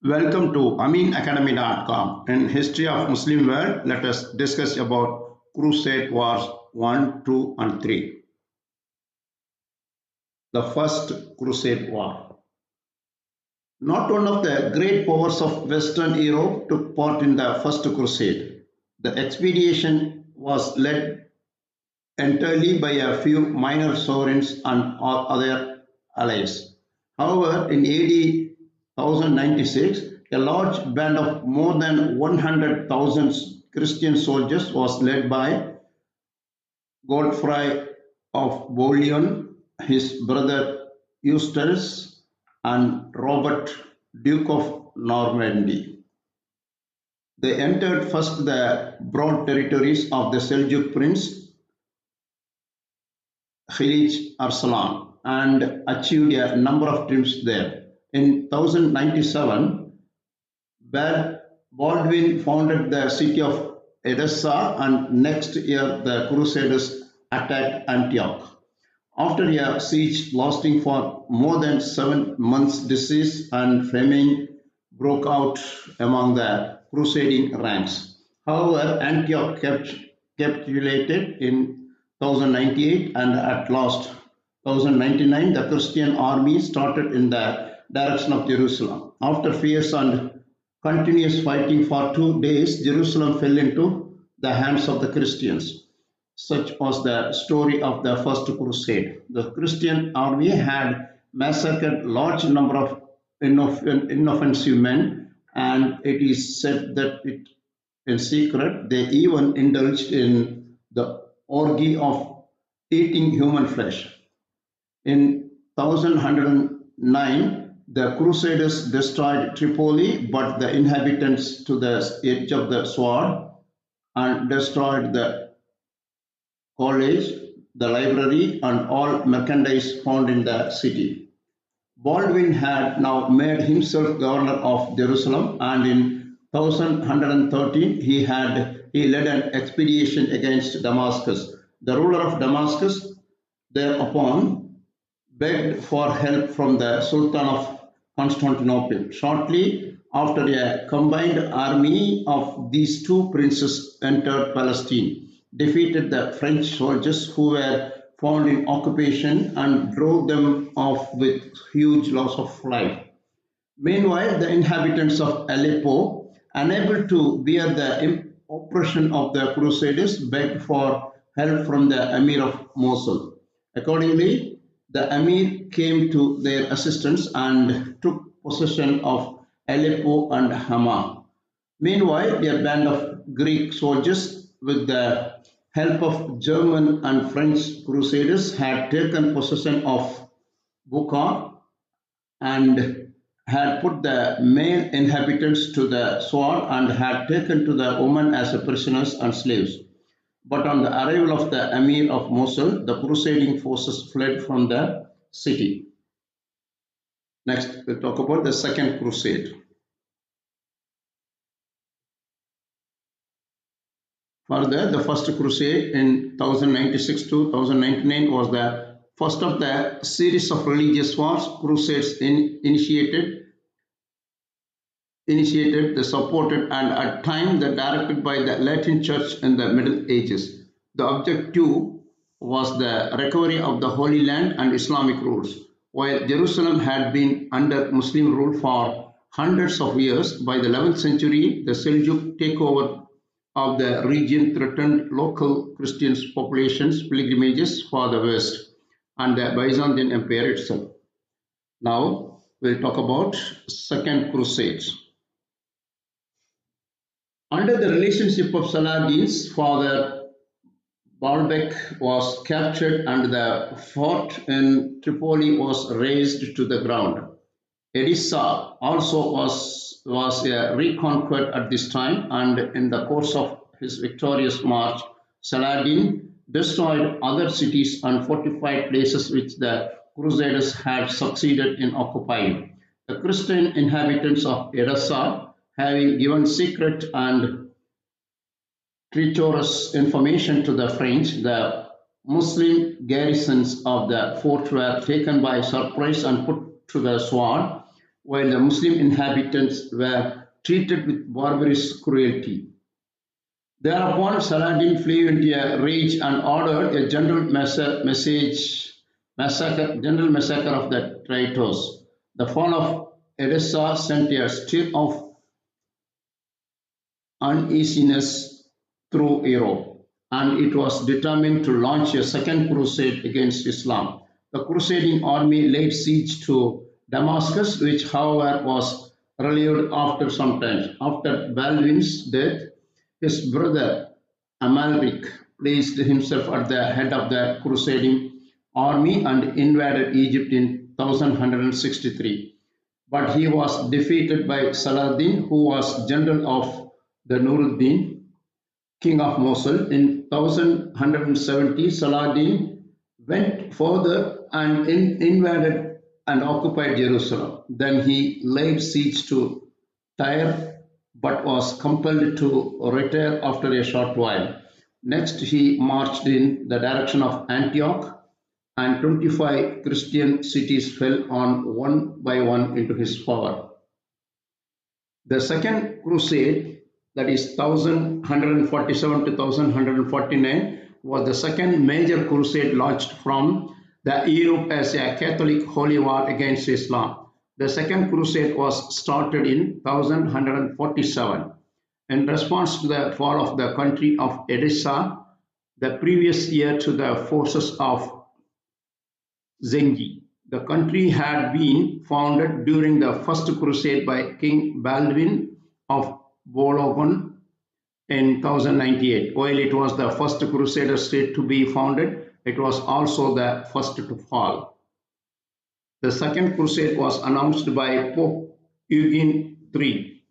Welcome to AminAcademy.com. In History of Muslim World, let us discuss about Crusade Wars 1, 2 and 3. The First Crusade War. Not one of the great powers of Western Europe took part in the First Crusade. The expedition was led entirely by a few minor sovereigns and other allies. However, in AD 1096, a large band of more than 100,000 Christian soldiers was led by Godfrey of Bouillon, his brother Eustace, and Robert, Duke of Normandy. They entered first the broad territories of the Seljuk prince Khalid Arslan and achieved a number of triumphs there. In 1097, Baldwin founded the city of Edessa, and next year the Crusaders attacked Antioch. After a siege lasting for more than 7 months, disease and famine broke out among the crusading ranks. However, Antioch capitulated in 1098, and at last 1099 the Christian army started in the direction of Jerusalem. After fierce and continuous fighting for 2 days, Jerusalem fell into the hands of the Christians. Such was the story of the First Crusade. The Christian army had massacred large number of inoffensive men, and it is said that in secret they even indulged in the orgy of eating human flesh. In 1109, the Crusaders destroyed Tripoli, but the inhabitants to the edge of the sword and destroyed the college, the library, and all merchandise found in the city. Baldwin had now made himself governor of Jerusalem, and in 1113 he led an expedition against Damascus. The ruler of Damascus thereupon begged for help from the Sultan of Constantinople. Shortly after, a combined army of these two princes entered Palestine, defeated the French soldiers who were found in occupation, and drove them off with huge loss of life. Meanwhile, the inhabitants of Aleppo, unable to bear the oppression of the Crusaders, begged for help from the Emir of Mosul. Accordingly, the Emir came to their assistance and took possession of Aleppo and Hama. Meanwhile, a band of Greek soldiers, with the help of German and French crusaders, had taken possession of Bukhara and had put the male inhabitants to the sword and had taken to the women as prisoners and slaves. But on the arrival of the Emir of Mosul, the crusading forces fled from the city. Next, we'll talk about the Second Crusade. Further, the First Crusade in 1096 to 1099 was the first of the series of religious wars. Crusades initiated, the supported, and at times directed by the Latin Church in the Middle Ages. The objective was the recovery of the Holy Land and Islamic rules. While Jerusalem had been under Muslim rule for hundreds of years, by the 11th century, the Seljuk takeover of the region threatened local Christian populations' pilgrimages for the West and the Byzantine Empire itself. Now, we'll talk about Second Crusades. Under the relationship of Saladin's father, Baalbek was captured and the fort in Tripoli was razed to the ground. Edessa also was reconquered at this time, and in the course of his victorious march, Saladin destroyed other cities and fortified places which the Crusaders had succeeded in occupying. The Christian inhabitants of Edessa, having given secret and treacherous information to the French, the Muslim garrisons of the fort were taken by surprise and put to the sword. while the Muslim inhabitants were treated with barbarous cruelty. Thereupon, Saladin flew into a rage and ordered a general massacre of the traitors. The fall of Edessa sent a stir of uneasiness through Europe, and it was determined to launch a second crusade against Islam. The crusading army laid siege to Damascus, which, however, was relieved after some time. After Baldwin's death, his brother Amalric placed himself at the head of the crusading army and invaded Egypt in 1163. But he was defeated by Saladin, who was general of the Nuruddin, king of Mosul. In 1170, Saladin went further and invaded and occupied Jerusalem. Then he laid siege to Tyre but was compelled to retire after a short while. Next, he marched in the direction of Antioch, and 25 Christian cities fell on one by one into his power. The Second Crusade, that is 1147 to 1149, was the second major crusade launched from the Europe as a Catholic holy war against Islam. The Second Crusade was started in 1147 in response to the fall of the country of Edessa the previous year to the forces of Zengi. The country had been founded during the First Crusade by King Baldwin of Bologon in 1098. While it was the first Crusader state to be founded, it was also the first to fall. The Second Crusade was announced by Pope Eugene III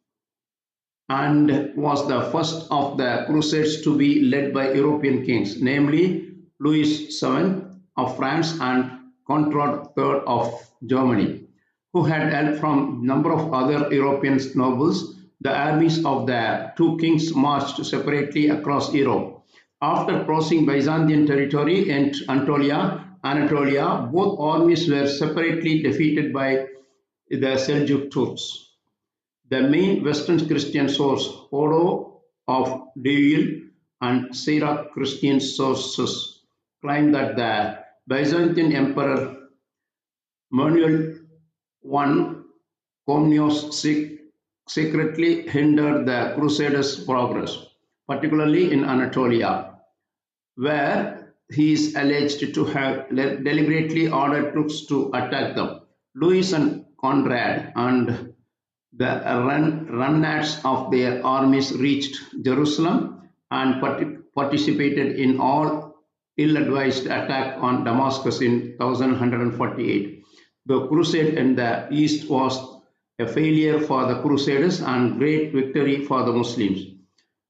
and was the first of the Crusades to be led by European kings, namely Louis VII of France and Conrad III of Germany, who had help from a number of other European nobles. The armies of the two kings marched separately across Europe. After crossing Byzantine territory in Anatolia, both armies were separately defeated by the Seljuk Turks. The main Western Christian source, Odo of Deville, and Syriac Christian sources claim that the Byzantine Emperor Manuel I Comnenus secretly hindered the Crusaders' progress, particularly in Anatolia, where he is alleged to have deliberately ordered troops to attack them. Louis and Conrad and the remnants of their armies reached Jerusalem and participated in all ill-advised attack on Damascus in 1148. The crusade in the east was a failure for the Crusaders and great victory for the Muslims.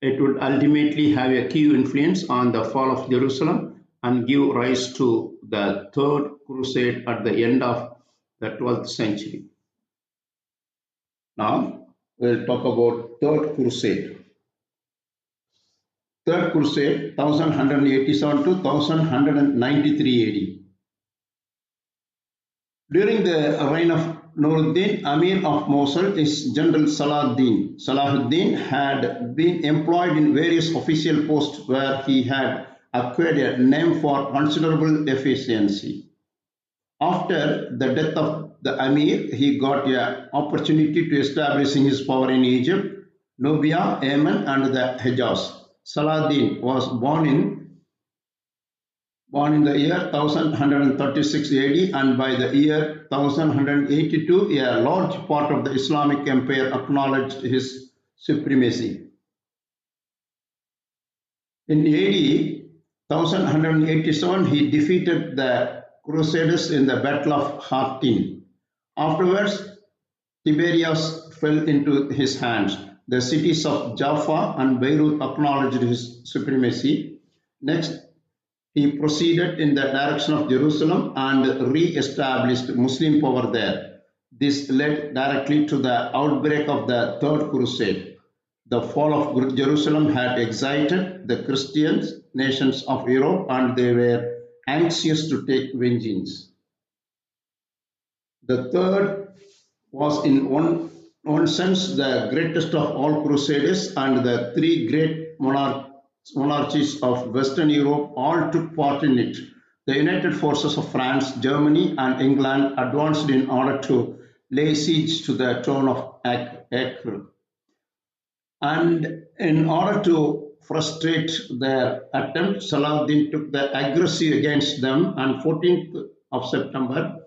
It would ultimately have a key influence on the fall of Jerusalem and give rise to the Third Crusade at the end of the 12th century. Now, we'll talk about Third Crusade. Third Crusade, 1187 to 1193 AD. During the reign of Nuruddin, Amir of Mosul, his general Salahuddin had been employed in various official posts where he had acquired a name for considerable efficiency. After the death of the Amir, he got an opportunity to establishing his power in Egypt, Nubia, Yemen, and the Hejaz. Saladin was born in the year 1136 AD, and by the year 1182, a large part of the Islamic Empire acknowledged his supremacy. In AD 1187, he defeated the Crusaders in the Battle of Hattin. Afterwards, Tiberias fell into his hands. The cities of Jaffa and Beirut acknowledged his supremacy. Next, he proceeded in the direction of Jerusalem and re-established Muslim power there. This led directly to the outbreak of the Third Crusade. The fall of Jerusalem had excited the Christian nations of Europe, and they were anxious to take vengeance. The Third was in one sense the greatest of all crusades, and the three great monarchies of Western Europe all took part in it. The united forces of France, Germany, and England advanced in order to lay siege to the town of Acre. And in order to frustrate their attempt, Salahuddin took the aggressive against them on 14th of September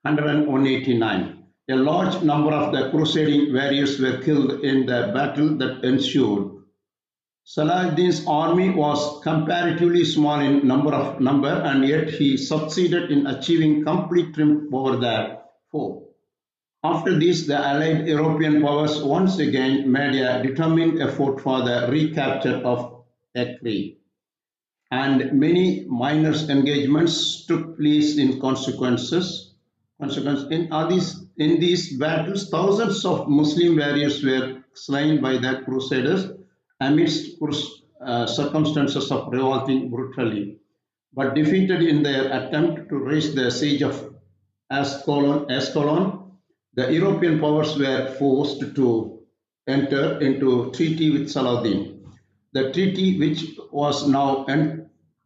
189. A large number of the crusading warriors were killed in the battle that ensued. Salahuddin's army was comparatively small in number, and yet he succeeded in achieving complete triumph over the foe. After this, the Allied European powers once again made a determined effort for the recapture of Acre, and many minor engagements took place in consequence. In these battles, thousands of Muslim warriors were slain by the Crusaders amidst circumstances of revolting brutality, but defeated in their attempt to raise the siege of Ascalon. The European powers were forced to enter into treaty with Saladin. The treaty, which was now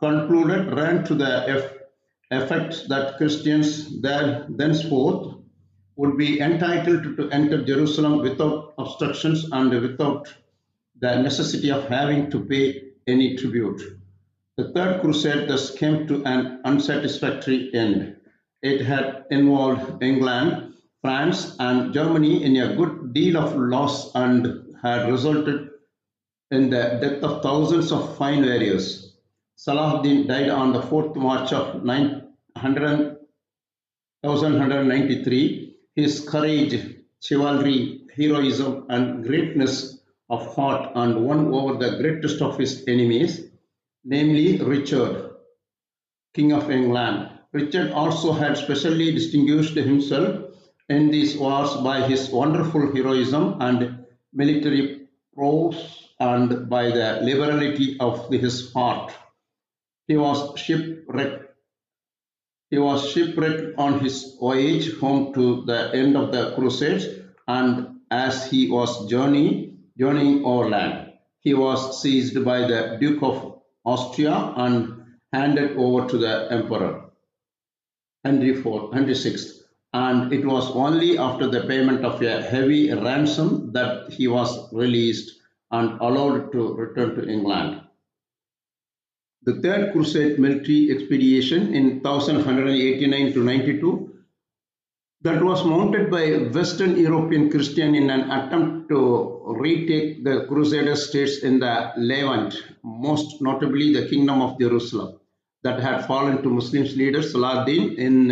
concluded, ran to the effect that Christians thenceforth would be entitled to enter Jerusalem without obstructions and without the necessity of having to pay any tribute. The Third Crusade thus came to an unsatisfactory end. It had involved England, France, and Germany in a good deal of loss and had resulted in the death of thousands of fine warriors. Salahuddin died on the 4th March of 1193. His courage, chivalry, heroism, and greatness of heart and won over the greatest of his enemies, namely Richard, King of England. Richard also had specially distinguished himself in these wars by his wonderful heroism and military prowess and by the liberality of his heart. He was shipwrecked. He was shipwrecked on his voyage home to the end of the Crusades, and as he was journeying overland, he was seized by the Duke of Austria and handed over to the Emperor Henry VI. And it was only after the payment of a heavy ransom that he was released and allowed to return to England. The Third Crusade military expedition in 1189 to 92 that was mounted by Western European Christians in an attempt to retake the Crusader states in the Levant, most notably the Kingdom of Jerusalem, that had fallen to Muslim leader Saladin in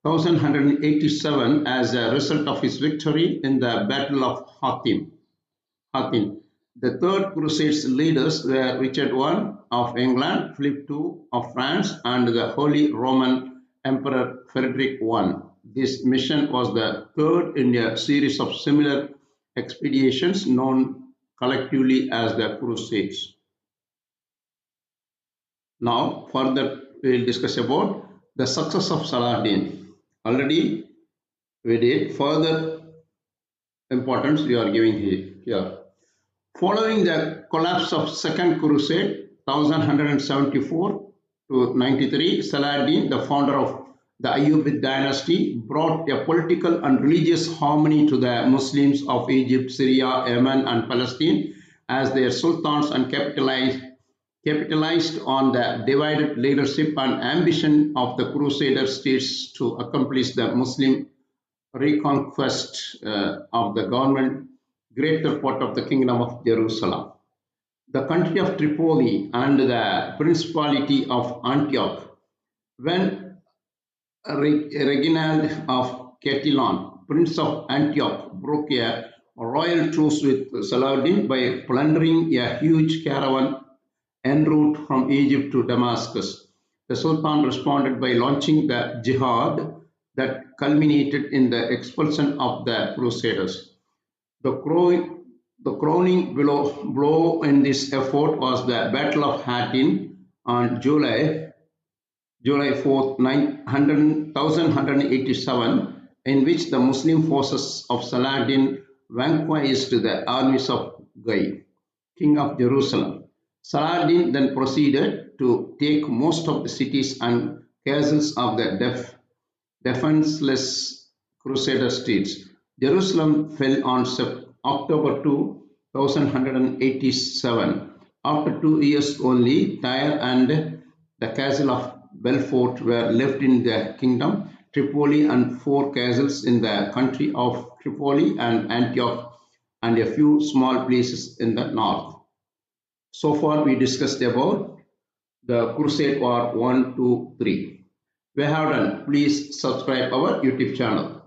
1187 as a result of his victory in the Battle of Hattin. The Third Crusade's leaders were Richard I of England, Philip II of France, and the Holy Roman Emperor Frederick I. This mission was the third in a series of similar expeditions known collectively as the Crusades. Now, further we will discuss about the success of Saladin. Already we did. Further importance we are giving here. Following the collapse of Second Crusade, 1174 to 93, Saladin, the founder of the Ayyubid dynasty, brought a political and religious harmony to the Muslims of Egypt, Syria, Yemen, and Palestine as their sultans, and capitalized on the divided leadership and ambition of the Crusader states to accomplish the Muslim reconquest of the government greater part of the Kingdom of Jerusalem. The country of Tripoli and the Principality of Antioch, when Reginald of Catiline, Prince of Antioch, broke a royal truce with Saladin by plundering a huge caravan en route from Egypt to Damascus. The Sultan responded by launching the jihad that culminated in the expulsion of the Crusaders. The crowning blow in this effort was the Battle of Hattin on July 4th, 1187, in which the Muslim forces of Saladin vanquished the armies of Guy, king of Jerusalem. Saladin then proceeded to take most of the cities and castles of the defenseless Crusader states. Jerusalem fell on October 2, 1187. After 2 years only, Tyre and the castle of Belfort were left in the kingdom, Tripoli and four castles in the country of Tripoli and Antioch, and a few small places in the north. So far, we discussed about the Crusade War 1, 2, 3. We have done. Please subscribe our YouTube channel.